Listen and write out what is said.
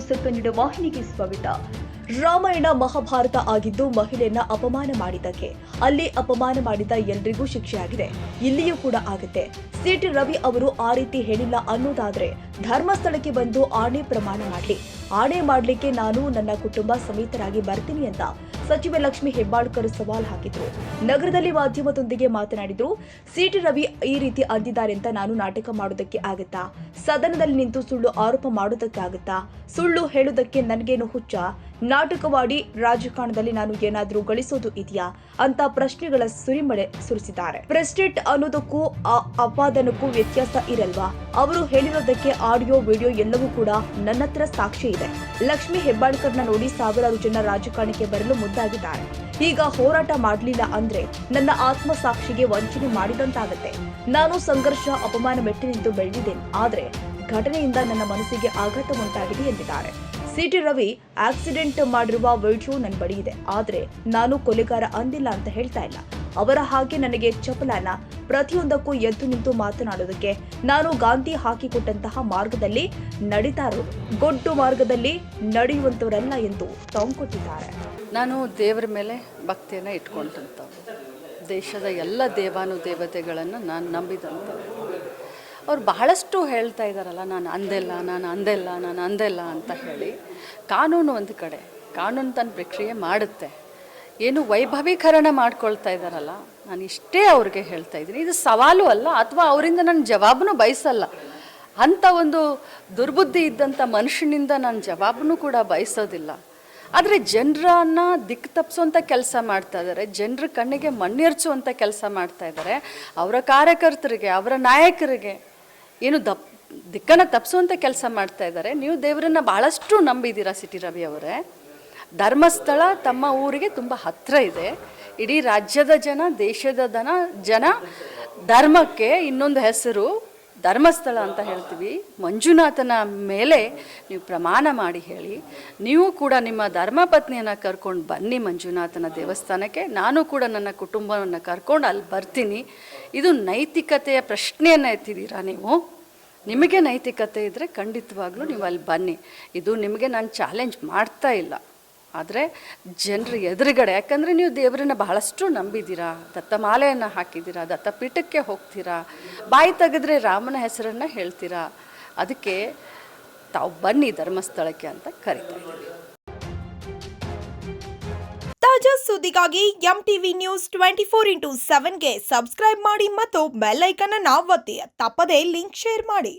News Kannada ವಾಹಿನಿಗೆ ಸ್ವಾಗತ. ರಾಮಾಯಣ ಮಹಾಭಾರತ ಆಗಿದ್ದು ಮಹಿಳೆಯನ್ನ ಅಪಮಾನ ಮಾಡಿದ್ದಕ್ಕೆ ಅಲ್ಲಿ ಅಪಮಾನ ಮಾಡಿದ ಎಲ್ರಿಗೂ ಶಿಕ್ಷೆಯಾಗಿದೆ. ಇಲ್ಲಿಯೂ ಕೂಡ ಆಗುತ್ತೆ. ಸಿಟಿ ರವಿ ಅವರು ಆ ರೀತಿ ಹೇಳಿಲ್ಲ ಅನ್ನೋದಾದ್ರೆ ಧರ್ಮಸ್ಥಳಕ್ಕೆ ಬಂದು ಆಣೆ ಪ್ರಮಾಣ ಮಾಡಲಿ. ಆಣೆ ಮಾಡಲಿಕ್ಕೆ ನಾನು ನನ್ನ ಕುಟುಂಬ ಸಮೇತರಾಗಿ ಬರ್ತೀನಿ ಅಂತ ಸಚಿವೆ ಲಕ್ಷ್ಮಿ ಹೆಬ್ಬಾಳ್ಕರ್ ಸವಾಲ್ ಹಾಕಿದ್ರು. ನಗರದಲ್ಲಿ ಮಾಧ್ಯಮದೊಂದಿಗೆ ಮಾತನಾಡಿದ್ರು. ಸಿಟಿ ರವಿ ಈ ರೀತಿ ಅಂದಿದ್ದಾರೆ ಅಂತ ನಾನು ನಾಟಕ ಮಾಡೋದಕ್ಕೆ ಆಗುತ್ತಾ? ಸದನದಲ್ಲಿ ನಿಂತು ಸುಳ್ಳು ಆರೋಪ ಮಾಡೋದಕ್ಕೆ ಆಗುತ್ತಾ? ಸುಳ್ಳು ಹೇಳೋದಕ್ಕೆ ನನಗೇನು ಹುಚ್ಚ? ನಾಟಕವಾಡಿ ರಾಜಕಾರಣದಲ್ಲಿ ನಾನು ಏನಾದ್ರೂ ಗಳಿಸೋದು ಇದೆಯಾ ಅಂತ ಪ್ರಶ್ನೆಗಳ ಸುರಿಮಳೆ ಸುರಿಸಿದ್ದಾರೆ. ಪ್ರೆಸ್ಟೇಟ್ ಅನ್ನೋದಕ್ಕೂ ಅಪಾದನಕ್ಕೂ ವ್ಯತ್ಯಾಸ ಇರಲ್ವಾ? ಅವರು ಹೇಳಿರೋದಕ್ಕೆ ಆಡಿಯೋ ವಿಡಿಯೋ ಎಲ್ಲವೂ ಕೂಡ ನನ್ನ ಹತ್ರ ಸಾಕ್ಷಿ ಇದೆ. ಲಕ್ಷ್ಮಿ ಹೆಬ್ಬಾಳ್ಕರ್ನ ನೋಡಿ ಸಾವಿರಾರು ಜನ ರಾಜಕಾರಣಕ್ಕೆ ಬರಲು ಮುಂದಾಗಿದ್ದಾರೆ. ಈಗ ಹೋರಾಟ ಮಾಡಲಿಲ್ಲ ಅಂದ್ರೆ ನನ್ನ ಆತ್ಮ ಸಾಕ್ಷಿಗೆ ವಂಚನೆ ಮಾಡಿದಂತಾಗತ್ತೆ. ನಾನು ಸಂಘರ್ಷ ಅಪಮಾನ ಮೆಟ್ಟಿ ನಿಂತು ಬೆಳೆದಿದ್ದೇನೆ. ಆದ್ರೆ ಘಟನೆಯಿಂದ ನನ್ನ ಮನಸ್ಸಿಗೆ ಆಘಾತ ಉಂಟಾಗಿದೆ ಎಂದಿದ್ದಾರೆ. ಸಿಟಿ ರವಿ ಆಕ್ಸಿಡೆಂಟ್ ಮಾಡಿರುವ ವಿಡಿಯೋ ನನ್ನ ಬಳಿ ಇದೆ. ಆದ್ರೆ ನಾನು ಕೊಲೆಗಾರ ಅಂದಿಲ್ಲ ಅಂತ ಹೇಳ್ತಾ ಇಲ್ಲ. ಅವರ ಹಾಗೆ ನನಗೆ ಚಪಲನ ಪ್ರತಿಯೊಂದಕ್ಕೂ ಎದ್ದು ನಿಂತು ಮಾತನಾಡೋದಕ್ಕೆ ನಾನು ಗಾಂಧಿ ಹಾಕಿಕೊಟ್ಟಂತಹ ಮಾರ್ಗದಲ್ಲಿ ನಡೀತಾ ಇರೋದು, ಗೊಡ್ಡು ಮಾರ್ಗದಲ್ಲಿ ನಡೆಯುವಂತವರಲ್ಲ ಎಂದು ಟಾಂಗ್ ಕೊಟ್ಟಿದ್ದಾರೆ. ನಾನು ದೇವರ ಮೇಲೆ ಭಕ್ತಿಯನ್ನು ಇಟ್ಕೊಂಡಂಥವ್ರು. ದೇಶದ ಎಲ್ಲ ದೇವಾನುದೇವತೆಗಳನ್ನು ನಾನು ನಂಬಿದಂಥವ್ರು. ಅವ್ರು ಬಹಳಷ್ಟು ಹೇಳ್ತಾ ಇದ್ದಾರಲ್ಲ, ನಾನು ಅಂದೆಲ್ಲ ಅಂತ ಹೇಳಿ. ಕಾನೂನು ಒಂದು ಕಡೆ, ಕಾನೂನು ತನ್ನ ಪ್ರಕ್ರಿಯೆ ಮಾಡುತ್ತೆ. ಏನು ವೈಭವೀಕರಣ ಮಾಡ್ಕೊಳ್ತಾ ಇದ್ದಾರಲ್ಲ, ನಾನು ಇಷ್ಟೇ ಅವ್ರಿಗೆ ಹೇಳ್ತಾ ಇದ್ದೀನಿ, ಇದು ಸವಾಲು ಅಲ್ಲ, ಅಥವಾ ಅವರಿಂದ ನಾನು ಜವಾಬನ್ನು ಬಯಸಲ್ಲ. ಅಂಥ ಒಂದು ದುರ್ಬುದ್ಧಿ ಇದ್ದಂಥ ಮನುಷ್ಯನಿಂದ ನಾನು ಜವಾಬನ್ನು ಕೂಡ ಬಯಸೋದಿಲ್ಲ. ಆದರೆ ಜನರನ್ನು ದಿಕ್ಕು ತಪ್ಪಿಸುವಂಥ ಕೆಲಸ ಮಾಡ್ತಾ ಇದ್ದಾರೆ, ಜನರ ಕಣ್ಣಿಗೆ ಮಣ್ಣೆರ್ಚುವಂಥ ಕೆಲಸ ಮಾಡ್ತಾ ಇದ್ದಾರೆ. ಅವರ ಕಾರ್ಯಕರ್ತರಿಗೆ, ಅವರ ನಾಯಕರಿಗೆ ಏನು ದಿಕ್ಕನ್ನು ತಪ್ಪಿಸುವಂಥ ಕೆಲಸ ಮಾಡ್ತಾ ಇದ್ದಾರೆ. ನೀವು ದೇವರನ್ನು ಭಾಳಷ್ಟು ನಂಬಿದ್ದೀರಾ ಸಿಟಿ ರವಿ ಅವರೇ. ಧರ್ಮಸ್ಥಳ ತಮ್ಮ ಊರಿಗೆ ತುಂಬ ಹತ್ತಿರ ಇದೆ. ಇಡೀ ರಾಜ್ಯದ ಜನ, ದೇಶದ ಜನ ಧರ್ಮಕ್ಕೆ ಇನ್ನೊಂದು ಹೆಸರು ಧರ್ಮಸ್ಥಳ ಅಂತ ಹೇಳ್ತೀವಿ. ಮಂಜುನಾಥನ ಮೇಲೆ ನೀವು ಪ್ರಮಾಣ ಮಾಡಿ ಹೇಳಿ. ನೀವು ಕೂಡ ನಿಮ್ಮ ಧರ್ಮಪತ್ನಿಯನ್ನು ಕರ್ಕೊಂಡು ಬನ್ನಿ ಮಂಜುನಾಥನ ದೇವಸ್ಥಾನಕ್ಕೆ. ನಾನು ಕೂಡ ನನ್ನ ಕುಟುಂಬವನ್ನು ಕರ್ಕೊಂಡು ಅಲ್ಲಿ ಬರ್ತೀನಿ. ಇದು ನೈತಿಕತೆಯ ಪ್ರಶ್ನೆಯನ್ನು ಎತ್ತಿದ್ದೀರಾ ನೀವು. ನಿಮಗೆ ನೈತಿಕತೆ ಇದ್ದರೆ ಖಂಡಿತವಾಗ್ಲೂ ನೀವು ಅಲ್ಲಿ ಬನ್ನಿ. ಇದು ನಿಮಗೆ ನಾನು ಚಾಲೆಂಜ್ ಮಾಡ್ತಾ ಇಲ್ಲ. ಆದರೆ ಜನರ ಎದುರುಗಡೆ, ಯಾಕಂದರೆ ನೀವು ದೇವರನ್ನ ಬಹಳಷ್ಟು ನಂಬಿದ್ದೀರಾ, ದತ್ತಮಾಲೆಯನ್ನು ಹಾಕಿದ್ದೀರಾ, ದತ್ತಪೀಠಕ್ಕೆ ಹೋಗ್ತೀರಾ, ಬಾಯಿ ತೆಗೆದ್ರೆ ರಾಮನ ಹೆಸರನ್ನು ಹೇಳ್ತೀರಾ. ಅದಕ್ಕೆ ತಾವು ಬನ್ನಿ ಧರ್ಮಸ್ಥಳಕ್ಕೆ ಅಂತ ಕರಿತಾ ಇದ್ದೀವಿ. ತಾಜಾ ಸುದ್ದಿಗಾಗಿ MTV ನ್ಯೂಸ್ 24x7ಗೆ ಸಬ್ಸ್ಕ್ರೈಬ್ ಮಾಡಿ ಮತ್ತು ಬೆಲ್ ಐಕಾನ್ ಅನ್ನು ಒತ್ತಿ. ತಪ್ಪದೇ ಲಿಂಕ್ ಶೇರ್ ಮಾಡಿ.